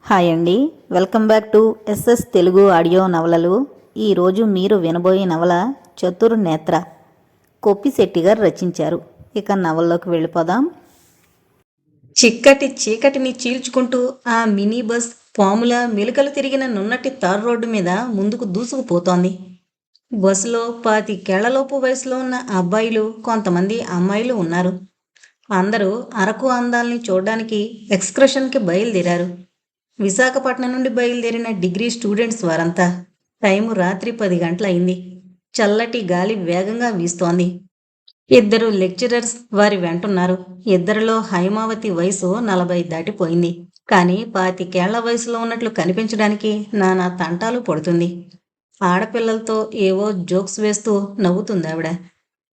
Hi అండి, welcome back to SS Telugu audio నవలలు. ఈరోజు మీరు వినబోయే నవల చతుర్ నేత్ర, కొప్పిశెట్టి గారు రచించారు. ఇక నవల్లోకి వెళ్ళిపోదాం. చిక్కటి చీకటిని చీల్చుకుంటూ ఆ మినీ బస్ పాముల మెలికలు తిరిగిన నున్నటి తార్ రోడ్డు మీద ముందుకు దూసుకుపోతోంది. బస్సులో 25 వయసులో ఉన్న అబ్బాయిలు, కొంతమంది అమ్మాయిలు ఉన్నారు. అందరూ అరకు అందాల్ని చూడడానికి ఎక్స్కర్షన్కి బయలుదేరారు. విశాఖపట్నం నుండి బయలుదేరిన డిగ్రీ స్టూడెంట్స్ వారంతా. టైము రాత్రి 10 గంటలయింది. చల్లటి గాలి వేగంగా వీస్తోంది. 2 లెక్చరర్స్ వారి వెంటున్నారు. ఇద్దరిలో హైమావతి వయసు 40 దాటిపోయింది. కానీ 25 వయసులో ఉన్నట్లు కనిపించడానికి నానా తంటాలు పడుతుంది. ఆడపిల్లలతో ఏవో జోక్స్ వేస్తూ నవ్వుతుందావిడ.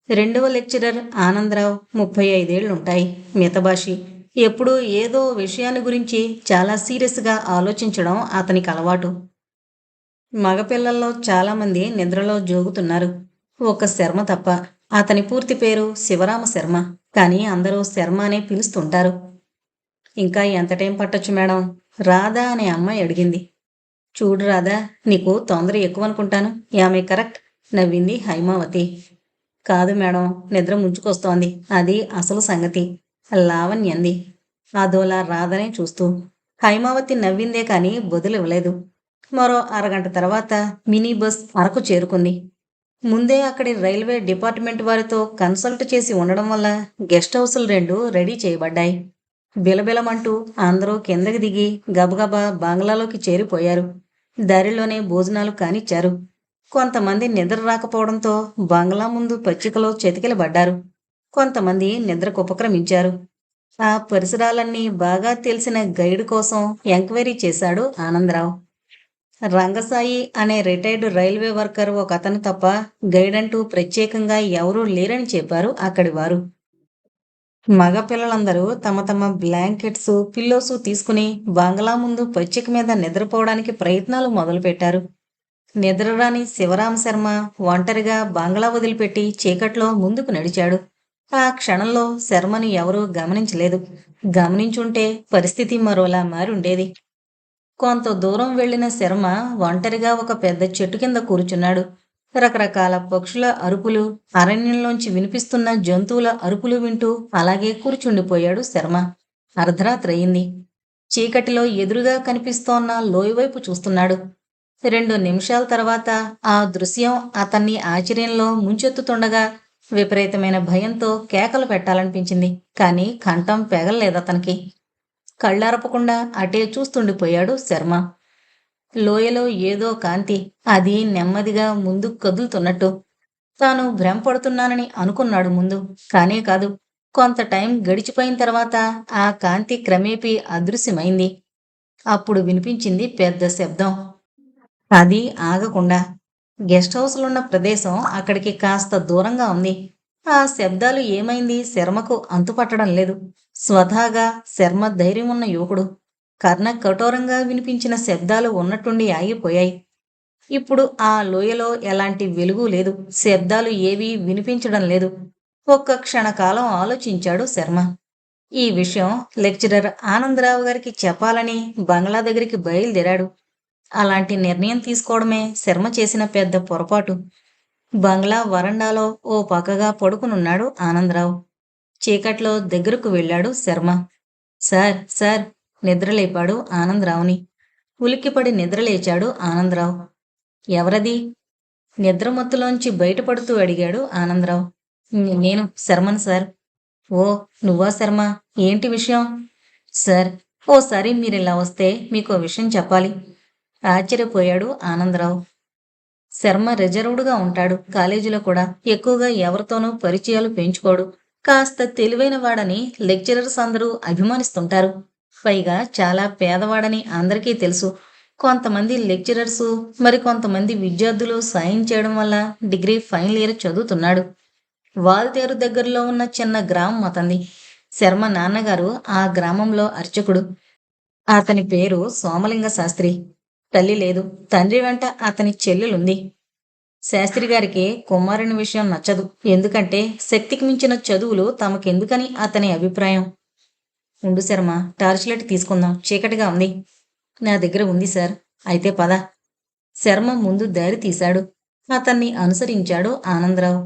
2వ లెక్చరర్ ఆనందరావు, 35 ఏళ్లుంటాయి. మితభాషి. ఎప్పుడూ ఏదో విషయాన్ని గురించి చాలా సీరియస్గా ఆలోచించడం అతనికి అలవాటు. మగపిల్లల్లో చాలామంది నిద్రలో జోగుతున్నారు. ఒక శర్మ తప్ప. అతని పూర్తి పేరు శివరామ శర్మ, కానీ అందరూ శర్మ అనే పిలుస్తుంటారు. ఇంకా ఎంత టైం పట్టొచ్చు మేడం? రాధా అనే అమ్మాయి అడిగింది. చూడు రాధా, నీకు తొందర ఎక్కువ అనుకుంటాను. ఆమె కరెక్ట్, నవ్వింది హైమావతి. కాదు మేడం, నిద్ర ముంచుకొస్తోంది, అది అసలు సంగతి, లావణ్యంది అదోలా రాధనే చూస్తూ. హైమావతి నవ్విందే కానీ బదులివ్వలేదు. మరో అరగంట తర్వాత మినీ బస్ అరకు చేరుకుంది. ముందే అక్కడి రైల్వే డిపార్ట్మెంట్ వారితో కన్సల్ట్ చేసి ఉండడం వల్ల గెస్ట్ హౌసులు 2 రెడీ చేయబడ్డాయి. బిలబిలమంటూ అందరూ కిందకి దిగి గబగబా బంగ్లాలోకి చేరిపోయారు. దారిలోనే భోజనాలు కానిచ్చారు. కొంతమంది నిద్ర రాకపోవడంతో బంగ్లా ముందు పచ్చికలో చెతికిలబడ్డారు. కొంతమంది నిద్రకు ఉపక్రమించారు. ఆ పరిసరాలన్నీ బాగా తెలిసిన గైడ్ కోసం ఎంక్వైరీ చేశాడు ఆనందరావు. రంగసాయి అనే రిటైర్డ్ రైల్వే వర్కర్ ఒక అతను తప్ప గైడ్ అంటూ ప్రత్యేకంగా ఎవరూ లేరని చెప్పారు అక్కడి వారు. మగపిల్లలందరూ తమ తమ బ్లాంకెట్స్, పిల్లోసు తీసుకుని బంగ్లా ముందు పచ్చిక మీద నిద్రపోవడానికి ప్రయత్నాలు మొదలుపెట్టారు. నిద్రరాని శివరామ శర్మ ఒంటరిగా బంగ్లా వదిలిపెట్టి చీకట్లో ముందుకు నడిచాడు. ఆ క్షణంలో శర్మని ఎవరూ గమనించలేదు. గమనించుంటే పరిస్థితి మరోలా మారుండేది. కొంత దూరం వెళ్లిన శర్మ ఒంటరిగా ఒక పెద్ద చెట్టు కింద కూర్చున్నాడు. రకరకాల పక్షుల అరుపులు, అరణ్యంలోంచి వినిపిస్తున్న జంతువుల అరుపులు వింటూ అలాగే కూర్చుండిపోయాడు శర్మ. అర్ధరాత్రి అయింది. చీకటిలో ఎదురుగా కనిపిస్తోన్న లోయవైపు చూస్తున్నాడు. 2 నిమిషాల తర్వాత ఆ దృశ్యం అతన్ని ఆశ్చర్యంలో ముంచెత్తుతుండగా విపరీతమైన భయంతో కేకలు పెట్టాలనిపించింది. కానీ కంఠం పెగల్లేదతనికి. కళ్ళారపకుండా అటే చూస్తుండిపోయాడు శర్మ. లోయలో ఏదో కాంతి, అది నెమ్మదిగా ముందుకు కదులుతున్నట్టు. తాను భ్రమపడుతున్నానని అనుకున్నాడు ముందు. కానే కాదు. కొంత టైం గడిచిపోయిన తర్వాత ఆ కాంతి క్రమేపీ అదృశ్యమైంది. అప్పుడు వినిపించింది పెద్ద శబ్దం. అది ఆగకుండా. గెస్ట్ హౌస్లున్న ప్రదేశం అక్కడికి కాస్త దూరంగా ఉంది. ఆ శబ్దాలు ఏమైంది శర్మకు అంతుపట్టడం లేదు. స్వతహాగా శర్మ ధైర్యం ఉన్న యువకుడు. కర్ణ కఠోరంగా వినిపించిన శబ్దాలు ఉన్నట్టుండి ఆగిపోయాయి. ఇప్పుడు ఆ లోయలో ఎలాంటి వెలుగు లేదు. శబ్దాలు ఏవీ వినిపించడం లేదు. ఒక్క క్షణకాలం ఆలోచించాడు శర్మ. ఈ విషయం లెక్చరర్ ఆనందరావు గారికి చెప్పాలని బంగ్లా దగ్గరికి బయలుదేరాడు. అలాంటి నిర్ణయం తీసుకోవడమే శర్మ చేసిన పెద్ద పొరపాటు. బంగ్లా వరండాలో ఓ పక్కగా పడుకునున్నాడు ఆనందరావు. చీకట్లో దగ్గరకు వెళ్ళాడు శర్మ. సార్ సార్, నిద్రలేపాడు ఆనందరావుని. ఉలిక్కిపడి నిద్రలేచాడు ఆనందరావు. ఎవరది? నిద్రమత్తులోంచి బయటపడుతూ అడిగాడు ఆనందరావు. నేను శర్మన్ సార్. ఓ, నువ్వా శర్మ? ఏంటి విషయం? సార్, ఓసారి మీరిలా వస్తే మీకో విషయం చెప్పాలి. ఆశ్చర్యపోయాడు ఆనందరావు. శర్మ రిజర్వ్డ్గా ఉంటాడు. కాలేజీలో కూడా ఎక్కువగా ఎవరితోనూ పరిచయాలు పెంచుకోడు. కాస్త తెలివైన వాడని లెక్చరర్స్ అందరూ అభిమానిస్తుంటారు. పైగా చాలా పేదవాడని అందరికీ తెలుసు. కొంతమంది లెక్చరర్సు, మరికొంతమంది విద్యార్థులు సాయం చేయడం వల్ల డిగ్రీ ఫైనల్ ఇయర్ చదువుతున్నాడు. వాల్తేరు దగ్గరలో ఉన్న చిన్న గ్రామం అతంది. శర్మ నాన్నగారు ఆ గ్రామంలో అర్చకుడు. అతని పేరు సోమలింగ శాస్త్రి. తల్లి లేదు. తండ్రి వెంట అతని చెల్లెలుంది. శాస్త్రి గారికి కుమారుని విషయం నచ్చదు. ఎందుకంటే శక్తికి మించిన చదువులు తమకెందుకని అతని అభిప్రాయం. ఉండు శర్మ, టార్చ్ లైట్ తీసుకుందాం, చీకటిగా ఉంది. నా దగ్గర ఉంది సార్. అయితే పద. శర్మ ముందు దారి తీశాడు. అతన్ని అనుసరించాడు ఆనందరావు.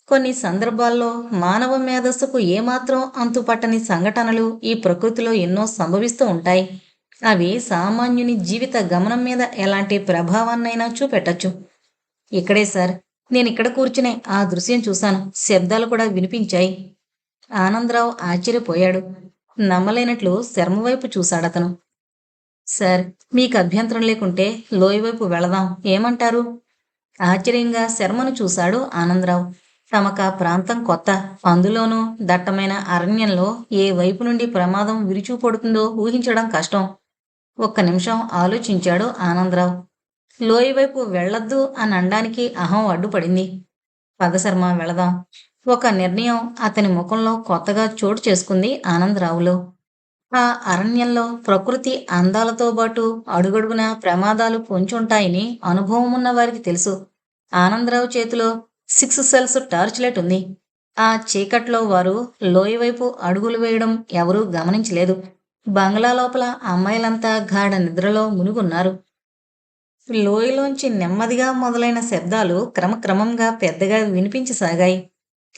కొన్ని సందర్భాల్లో మానవ మేధస్సుకు ఏమాత్రం అంతుపట్టని సంఘటనలు ఈ ప్రకృతిలో ఎన్నో సంభవిస్తూ ఉంటాయి. అవి సామాన్యుని జీవిత గమనం మీద ఎలాంటి ప్రభావాన్నైనా చూపెట్టచ్చు. ఇక్కడే సార్, నేనిక్కడ కూర్చునే ఆ దృశ్యం చూశాను. శబ్దాలు కూడా వినిపించాయి. ఆనందరావు ఆశ్చర్యపోయాడు. నమ్మలేనట్లు శర్మ వైపు చూశాడతను. సార్, మీకు అభ్యంతరం లేకుంటే లోయవైపు వెళదాం, ఏమంటారు? ఆశ్చర్యంగా శర్మను చూశాడు ఆనందరావు. తమకా ప్రాంతం కొత్త, అందులోనూ దట్టమైన అరణ్యంలో ఏ వైపు నుండి ప్రమాదం విరుచుపడుతుందో ఊహించడం కష్టం. ఒక్క నిమిషం ఆలోచించాడు ఆనందరావు. లోయవైపు వెళ్ళొద్దు అని అనడానికి అహం అడ్డుపడింది. పద శర్మ, వెళదాం. ఒక నిర్ణయం అతని ముఖంలో కొత్తగా చోటు చేసుకుంది ఆనందరావులో. ఆ అరణ్యంలో ప్రకృతి అందాలతో పాటు అడుగడుగునా ప్రమాదాలు పొంచుంటాయని అనుభవం ఉన్న వారికి తెలుసు. ఆనందరావు చేతిలో 6 సెల్స్ టార్చ్ లైట్ ఉంది. ఆ చీకట్లో వారు లోయవైపు అడుగులు వేయడం ఎవరూ గమనించలేదు. బంగ్లా లోపల అమ్మాయిలంతా గాఢ నిద్రలో మునుగున్నారు. లోయలోంచి నెమ్మదిగా మొదలైన శబ్దాలు క్రమక్రమంగా పెద్దగా వినిపించసాగాయి.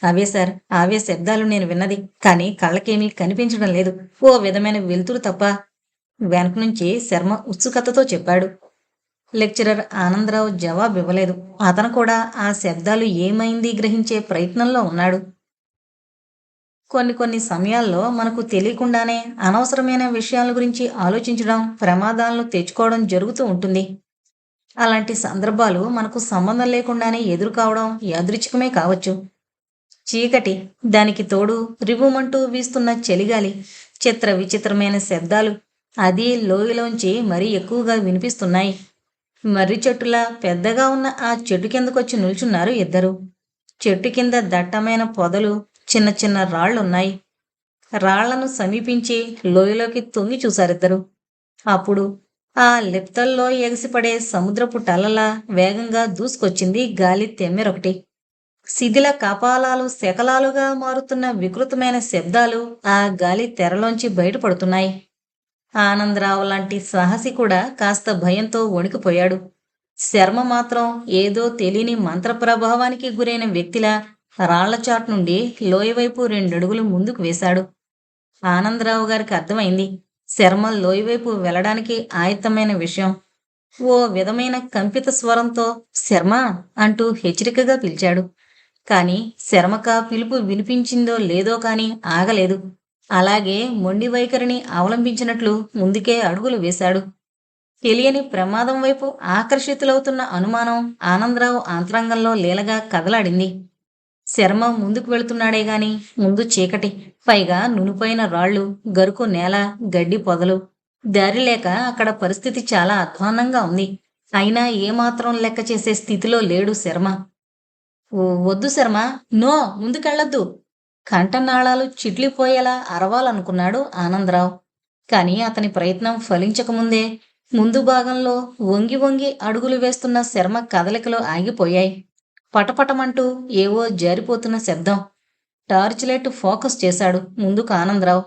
అవే సార్, అవే శబ్దాలు నేను విన్నది. కానీ కళ్ళకేమీ కనిపించడం లేదు, ఓ విధమైన వెలుతురు తప్ప. వెనక నుంచి శర్మ ఉత్సుకతతో చెప్పాడు. లెక్చరర్ ఆనందరావు జవాబివ్వలేదు. అతను కూడా ఆ శబ్దాలు ఏమైంది గ్రహించే ప్రయత్నంలో ఉన్నాడు. కొన్ని సమయాల్లో మనకు తెలియకుండానే అనవసరమైన విషయాల గురించి ఆలోచించడం, ప్రమాదాలను తెచ్చుకోవడం జరుగుతూ ఉంటుంది. అలాంటి సందర్భాలు మనకు సంబంధం లేకుండానే ఎదురుకావడం యాదృచ్ఛికమే కావచ్చు. చీకటి, దానికి తోడు రివుమంటూ వీస్తున్న చలిగాలి, చిత్ర విచిత్రమైన శబ్దాలు అది లోయలోంచి మరీ ఎక్కువగా వినిపిస్తున్నాయి. మర్రి చెట్టులా పెద్దగా ఉన్న ఆ చెట్టు కిందకొచ్చి నిల్చున్నారు ఇద్దరు. చెట్టు కింద దట్టమైన పొదలు, చిన్న చిన్న రాళ్లున్నాయి. రాళ్లను సమీపించి లోయలోకి తొంగి చూశారిద్దరు. అప్పుడు ఆ లిప్తల్లో ఎగసిపడే సముద్రపు టలలా వేగంగా దూసుకొచ్చింది గాలి తెమ్మెరొకటి. శిథిల కపాలాలు శకలాలుగా మారుతున్న వికృతమైన శబ్దాలు ఆ గాలి తెరలోంచి బయటపడుతున్నాయి. ఆనందరావు లాంటి సాహసి కూడా కాస్త భయంతో వణికిపోయాడు. శర్మ మాత్రం ఏదో తెలియని మంత్ర ప్రభావానికి గురైన వ్యక్తిలా రాళ్లచాటు నుండి లోయవైపు 2 అడుగులు ముందుకు వేశాడు. ఆనందరావు గారికి అర్థమైంది, శర్మ లోయవైపు వెళ్ళడానికి ఆయత్తమైన విషయం. ఓ విధమైన కంపిత స్వరంతో శర్మ అంటూ హెచ్చరికగా పిలిచాడు. కాని శర్మక పిలుపు వినిపించిందో లేదో కాని ఆగలేదు. అలాగే మొండి వైఖరిని అవలంబించినట్లు ముందుకే అడుగులు వేశాడు. తెలియని ప్రమాదం వైపు ఆకర్షితులవుతున్న అనుమానం ఆనందరావు అంతరంగంలో లీలగా కదలాడింది. శర్మ ముందుకు వెళుతున్నాడే గాని ముందు చీకటి, పైగా నునుపైన రాళ్ళు, గరుకు నేల, గడ్డి పొదలు. దారి లేక అక్కడ పరిస్థితి చాలా అధ్వాన్నంగా ఉంది. అయినా ఏమాత్రం లెక్క చేసే స్థితిలో లేడు శర్మ. ఓ వద్దు శర్మ, నో, ముందుకెళ్ళొద్దు. కంఠనాళాలు చిట్లిపోయేలా అరవాలనుకున్నాడు ఆనందరావు. కాని అతని ప్రయత్నం ఫలించకముందే ముందు భాగంలో వంగి వంగి అడుగులు వేస్తున్న శర్మ కదలికలు ఆగిపోయాయి. పటపటమంటూ ఏవో జారిపోతున్న శబ్దం. టార్చ్ లైట్ ఫోకస్ చేశాడు ముందుకు ఆనందరావు.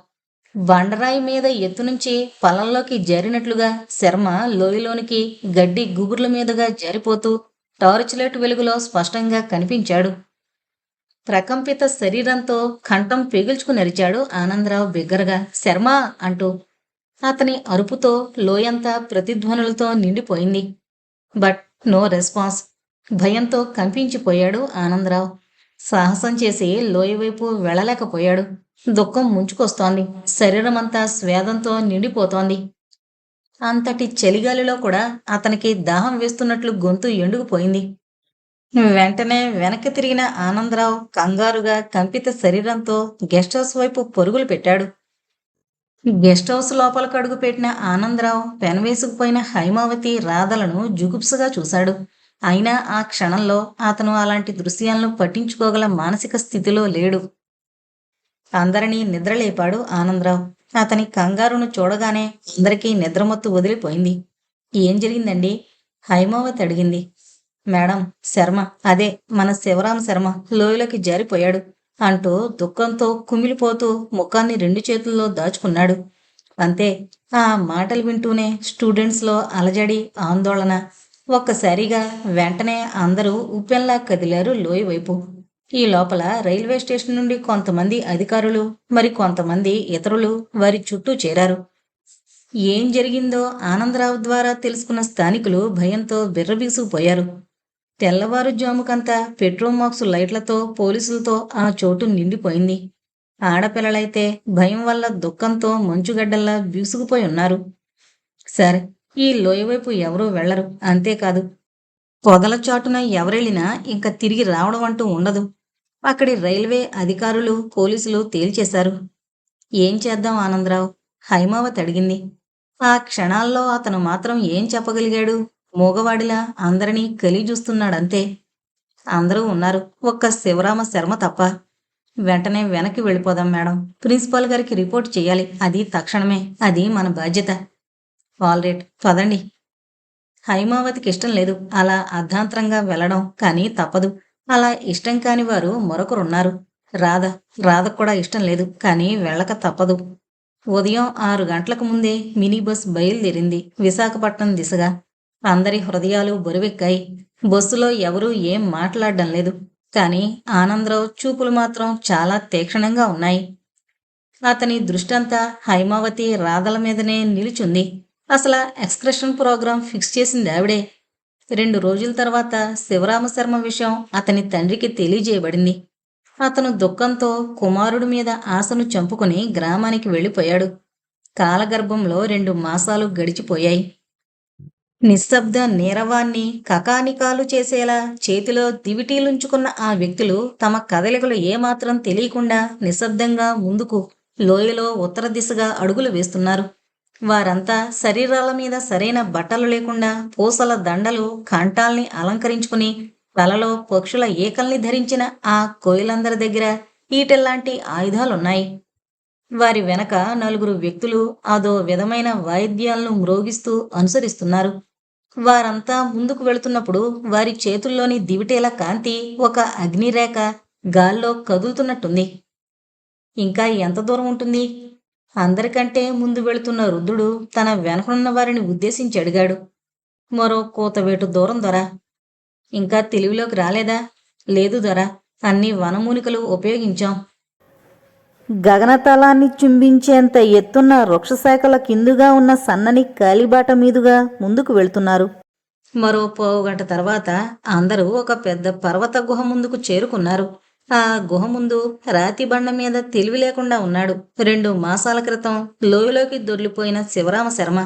బండరాయి మీద ఎత్తునుంచి పొలంలోకి జారినట్లుగా శర్మ లోయలోనికి గడ్డి గుబుర్ల మీదుగా జారిపోతూ టార్చ్ లైట్ వెలుగులో స్పష్టంగా కనిపించాడు. ప్రకంపిత శరీరంతో కంఠం పెగిల్చుకుని అరిచాడు ఆనందరావు బిగ్గరగా, శర్మ అంటూ. అతని అరుపుతో లోయంతా ప్రతిధ్వనులతో నిండిపోయింది. But no response. భయంతో కంపించిపోయాడు ఆనందరావు. సాహసం చేసి లోయవైపు వెళ్ళలేకపోయాడు. దుఃఖం ముంచుకొస్తోంది. శరీరమంతా స్వేదంతో నిండిపోతోంది. అంతటి చలిగాలిలో కూడా అతనికి దాహం వేస్తున్నట్లు గొంతు ఎండుకుపోయింది. వెంటనే వెనక్కి తిరిగిన ఆనందరావు కంగారుగా కంపిత శరీరంతో గెస్ట్ హౌస్ వైపు పరుగులు పెట్టాడు. గెస్ట్ హౌస్ లోపలికి అడుగు పెట్టిన ఆనందరావు పెనవేసుకుపోయిన హైమావతి, రాధలను జుగుప్సగా చూశాడు. అయినా ఆ క్షణంలో అతను అలాంటి దృశ్యాలను పట్టించుకోగల మానసిక స్థితిలో లేడు. అందరినీ నిద్రలేపాడు ఆనందరావు. అతని కంగారును చూడగానే అందరికీ నిద్రమత్తు వదిలిపోయింది. ఏం జరిగిందండి? హైమావతి అడిగింది. మేడం, శర్మ, అదే మన శివరామ శర్మ లోయలోకి జారిపోయాడు అంటూ దుఃఖంతో కుమిలిపోతూ ముఖాన్ని 2 చేతుల్లో దాచుకున్నాడు. అంతే. ఆ మాటలు వింటూనే స్టూడెంట్స్‌లో అలజడి, ఆందోళన. ఒక్కసారిగా వెంటనే అందరూ ఉప్పెనలా కదిలారు లోయ వైపు. ఈ లోపల రైల్వే స్టేషన్ నుండి కొంతమంది అధికారులు, మరి కొంతమంది ఇతరులు వారి చుట్టూ చేరారు. ఏం జరిగిందో ఆనందరావు ద్వారా తెలుసుకున్న స్థానికులు భయంతో బిర్రబీసుకుపోయారు. తెల్లవారుజాముకంతా పెట్రోల్ మార్క్స్ లైట్లతో, పోలీసులతో ఆ చోటు నిండిపోయింది. ఆడపిల్లలైతే భయం వల్ల దుఃఖంతో మంచుగడ్డల్లా బీసుకుపోయి ఉన్నారు. సరే, ఈ లోయవైపు ఎవరూ వెళ్లరు. అంతేకాదు, పొదల చాటున ఎవరెళ్ళినా ఇంక తిరిగి రావడం అంటూ ఉండదు. అక్కడి రైల్వే అధికారులు, పోలీసులు తేల్చేశారు. ఏం చేద్దాం ఆనందరావు? హైమావతి అడిగింది. ఆ క్షణాల్లో అతను మాత్రం ఏం చెప్పగలిగాడు? మూగవాడిలా అందరినీ కలిజూస్తున్నాడంతే. అందరూ ఉన్నారు, ఒక్క శివరామ శర్మ తప్ప. వెంటనే వెనక్కి వెళ్ళిపోదాం మేడం. ప్రిన్సిపాల్ గారికి రిపోర్ట్ చేయాలి. అది తక్షణమే. అది మన బాధ్యత. ఆల్రైట్, పదండి. హైమావతికి ఇష్టం లేదు అలా అర్ధాంతరంగా వెళ్ళడం, కానీ తప్పదు. అలా ఇష్టం కాని వారు మరొకరున్నారు. రాధ. రాధకు కూడా ఇష్టం లేదు, కానీ వెళ్ళక తప్పదు. ఉదయం 6 గంటలకు ముందే మినీ బస్ బయలుదేరింది విశాఖపట్నం దిశగా. అందరి హృదయాలు బరువెక్కాయి. బస్సులో ఎవరూ ఏం మాట్లాడడం లేదు. కానీ ఆనందరావు చూపులు మాత్రం చాలా తీక్షణంగా ఉన్నాయి. అతని దృష్టంతా హైమావతి, రాధల మీదనే నిలుచుంది. అసలు ఎక్స్కర్షన్ ప్రోగ్రాం ఫిక్స్ చేసింది ఆవిడే. 2 రోజుల తర్వాత శివరామశర్మ విషయం అతని తండ్రికి తెలియజేయబడింది. అతను దుఃఖంతో కుమారుడి మీద ఆశను చంపుకుని గ్రామానికి వెళ్ళిపోయాడు. కాలగర్భంలో 2 మాసాలు గడిచిపోయాయి. నిశ్శబ్ద నీరవాన్ని కకానికాలు చేసేలా చేతిలో దివిటీలుంచుకున్న ఆ వ్యక్తులు తమ కదలికలు ఏమాత్రం తెలియకుండా నిశ్శబ్దంగా ముందుకు లోయలో ఉత్తర దిశగా అడుగులు వేస్తున్నారు. వారంతా శరీరాల మీద సరైన బట్టలు లేకుండా పూసల దండలు, కంఠాల్ని అలంకరించుకుని తలలో పక్షుల ఈకల్ని ధరించిన ఆ కోయిలందరి దగ్గర ఈటెల్లాంటి ఆయుధాలున్నాయి. వారి వెనక 4 వ్యక్తులు అదో విధమైన వాయిద్యాలను మ్రోగిస్తూ అనుసరిస్తున్నారు. వారంతా ముందుకు వెళుతున్నప్పుడు వారి చేతుల్లోని దివిటీల కాంతి ఒక అగ్నిరేఖ గాల్లో కదులుతున్నట్టుంది. ఇంకా ఎంత దూరం ఉంటుంది? అందరికంటే ముందు వెళుతున్న రుద్రుడు తన వెనకనున్న వారిని ఉద్దేశించి అడిగాడు. మరో కూతవేటు దూరం దొరా. ఇంకా తెలివిలోకి రాలేదా? లేదు దొరా, అన్ని వనమూలికలు ఉపయోగించాం. గగనతలాన్ని చుంబించేంత ఎత్తున్న వృక్షశాఖల కిందుగా ఉన్న సన్నని కాలిబాట మీదుగా ముందుకు వెళ్తున్నారు. మరో పావుగంట తర్వాత అందరూ ఒక పెద్ద పర్వత గుహ ముందుకు చేరుకున్నారు. ఆ గుహ ముందు రాతి బండ మీద తెలివి లేకుండా ఉన్నాడు 2 మాసాల క్రితం లోయలోకి దొర్లిపోయిన శివరామ శర్మ.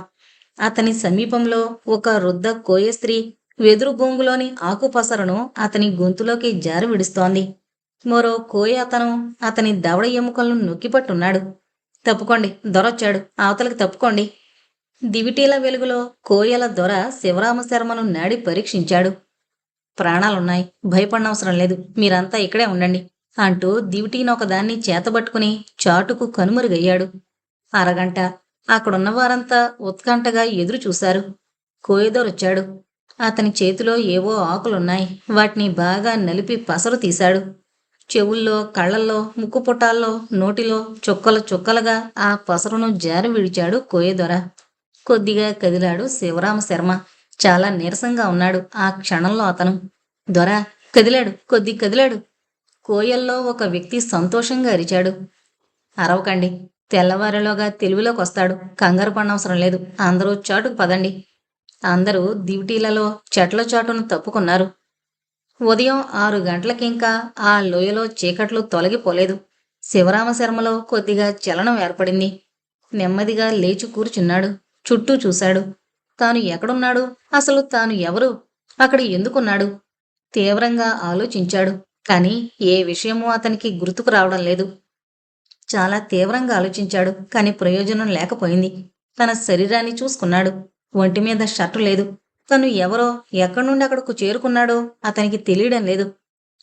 అతని సమీపంలో ఒక వృద్ధ కోయ స్త్రీ వెదురు బొంగులోని ఆకుపసరను అతని గొంతులోకి జారి విడుస్తోంది. మరో కోయ అతని దవడ ఎముకలను నొక్కిపట్టున్నాడు. తప్పుకోండి, దొరొచ్చాడు, అవతలకి తప్పుకోండి. దివిటీల వెలుగులో కోయల దొర శివరామశర్మను నాడి పరీక్షించాడు. ప్రాణాలున్నాయి, భయపడనవసరం లేదు, మీరంతా ఇక్కడే ఉండండి అంటూ దివిటీనొకదాన్ని చేతబట్టుకుని చాటుకు కనుమరుగయ్యాడు. అరగంట అక్కడున్న వారంతా ఉత్కంఠగా ఎదురు చూశారు. కోయదొరొచ్చాడు. అతని చేతిలో ఏవో ఆకులున్నాయి. వాటిని బాగా నలిపి పసరు తీశాడు. చెవుల్లో, కళ్ళల్లో, ముక్కుపుటాల్లో, నోటిలో చుక్కలు చుక్కలుగా ఆ పసరును జారి విడిచాడు కోయదొర. కొద్దిగా కదిలాడు శివరామ శర్మ. చాలా నీరసంగా ఉన్నాడు ఆ క్షణంలో అతను. దొర కదిలాడు, కదిలాడు. కోయల్లో ఒక వ్యక్తి సంతోషంగా అరిచాడు. అరవకండి, తెల్లవారిలోగా తెలివిలోకి వస్తాడు, కంగారు పడనవసరం లేదు. అందరూ చాటుకు పదండి. అందరూ దివిటీలలో చెట్ల చాటును తప్పుకున్నారు. ఉదయం 6 గంటలకింకా ఆ లోయలో చీకట్లు తొలగిపోలేదు. శివరామశర్మలో కొద్దిగా చలనం ఏర్పడింది. నెమ్మదిగా లేచి కూర్చున్నాడు. చుట్టూ చూశాడు. తాను ఎక్కడున్నాడు? అసలు తాను ఎవరు? అక్కడ ఎందుకున్నాడు? తీవ్రంగా ఆలోచించాడు. కాని ఏ విషయమూ అతనికి గుర్తుకు రావడం లేదు. చాలా తీవ్రంగా ఆలోచించాడు, కాని ప్రయోజనం లేకపోయింది. తన శరీరాన్ని చూసుకున్నాడు. ఒంటి మీద షర్టు లేదు. తను ఎవరో, ఎక్కడి నుండి అక్కడకు చేరుకున్నాడో అతనికి తెలియడం లేదు.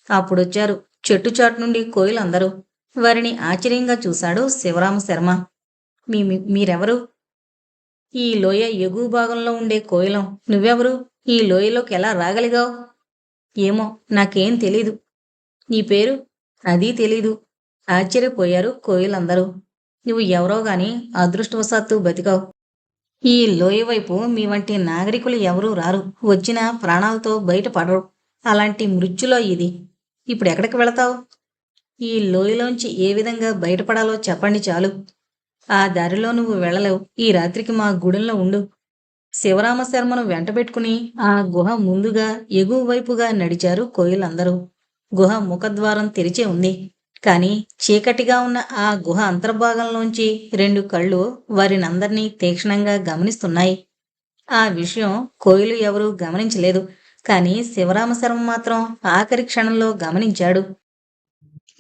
అప్పుడొచ్చారు చెట్టుచాటు నుండి కోయిలందరూ. వారిని ఆశ్చర్యంగా చూశాడు శివరామ శర్మ. మీరెవరు? ఈ లోయ ఎగువ భాగంలో ఉండే కోయిలం. నువ్వెవరు? ఈ లోయలోకి ఎలా రాగలిగావు? ఏమో, నాకేం తెలీదు. నీ పేరు? అదీ తెలీదు. ఆశ్చర్యపోయారు కోయిలందరూ. నువ్వు ఎవరో గాని అదృష్టవశాత్తు బతికావు. ఈ లోయ వైపు మీ వంటి నాగరికులు ఎవరూ రారు. వచ్చినా ప్రాణాలతో బయటపడరు. అలాంటి మృత్యులో ఇది. ఇప్పుడు ఎక్కడికి వెళతావు? ఈ లోయలోంచి ఏ విధంగా బయటపడాలో చెప్పండి చాలు. ఆ దారిలో నువ్వు వెళ్ళలేవు. ఈ రాత్రికి మా గుడెంలో ఉండు. శివరామశర్మను వెంటబెట్టుకుని ఆ గుహ ముందుగా ఎగువ వైపుగా నడిచారు కోయిలందరూ. గుహ ముఖద్వారం తెరిచే ఉంది. కాని చీకటిగా ఉన్న ఆ గుహ అంతర్భాగంలోంచి 2 కళ్ళు వారినందర్నీ తీక్షణంగా గమనిస్తున్నాయి. ఆ విషయం కోయిలు ఎవరూ గమనించలేదు. కాని శివరామశర్మ మాత్రం ఆఖరి క్షణంలో గమనించాడు.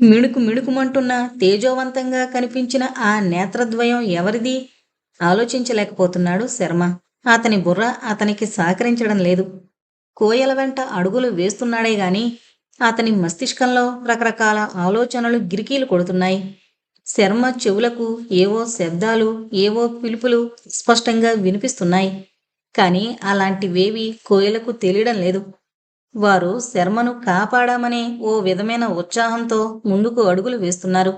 మిణుకు మిణుకుమంటున్న తేజోవంతంగా కనిపించిన ఆ నేత్రద్వయం ఎవరిది? ఆలోచించలేకపోతున్నాడు శర్మ. అతని బుర్ర అతనికి సహకరించడం లేదు. కోయల వెంట అడుగులు వేస్తున్నాడే గాని అతని మస్తిష్కంలో రకరకాల ఆలోచనలు గిరికీలు కొడుతున్నాయి. శర్మ చెవులకు ఏవో శబ్దాలు, ఏవో పిలుపులు స్పష్టంగా వినిపిస్తున్నాయి. కాని అలాంటివేవీ కోయలకు తెలియడం లేదు. వారు శర్మను కాపాడామనే ఓ విధమైన ఉత్సాహంతో ముందుకు అడుగులు వేస్తున్నారు.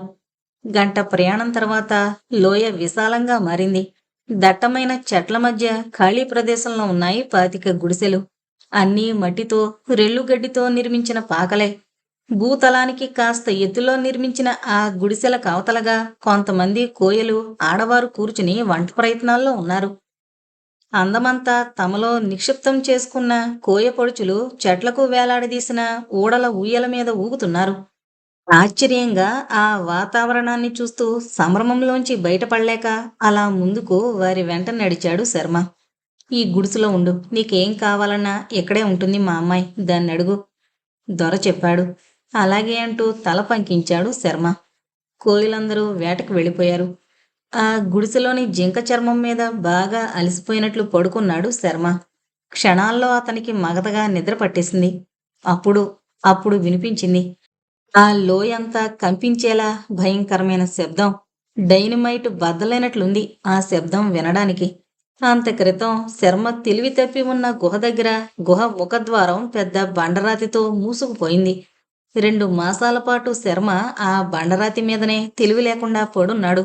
గంట ప్రయాణం తర్వాత లోయ విశాలంగా మారింది. దట్టమైన చెట్ల మధ్య ఖాళీ ప్రదేశంలో ఉన్నాయి 25 గుడిసెలు. అన్నీ మట్టితో, రెల్లుగడ్డితో నిర్మించిన పాకలే. భూతలానికి కాస్త ఎత్తులో నిర్మించిన ఆ గుడిసెల కవతలగా కొంతమంది కోయలు, ఆడవారు కూర్చుని వంట ప్రయత్నాల్లో ఉన్నారు. అందమంతా తమలో నిక్షిప్తం చేసుకున్న కోయపొడుచులు చెట్లకు వేలాడదీసిన ఊడల ఊయల మీద ఊగుతున్నారు. ఆశ్చర్యంగా ఆ వాతావరణాన్ని చూస్తూ సంభ్రమంలోంచి బయటపడలేక అలా ముందుకు వారి వెంట నడిచాడు శర్మ. ఈ గుడిసెలో ఉండు. నీకేం కావాలన్నా ఇక్కడే ఉంటుంది మా అమ్మాయి. దాన్నడుగు దొర చెప్పాడు. అలాగే అంటూ తల పంకించాడు శర్మ. కోయిలందరూ వేటకు వెళ్ళిపోయారు. ఆ గుడిసెలోని జింక చర్మం మీద బాగా అలసిపోయినట్లు పడుకున్నాడు శర్మ. క్షణాల్లో అతనికి మగతగా నిద్ర పట్టేసింది. అప్పుడు అప్పుడు వినిపించింది ఆ లోయంతా కంపించేలా భయంకరమైన శబ్దం. డైనమైట్ బద్దలైనట్లుంది ఆ శబ్దం వినడానికి. అంత క్రితం శర్మ తెలివి తప్పి ఉన్న గుహ దగ్గర గుహ ముఖద్వారం పెద్ద బండరాతితో మూసుకుపోయింది. 2 మాసాల పాటు శర్మ ఆ బండరాతి మీదనే తెలివి లేకుండా పడున్నాడు.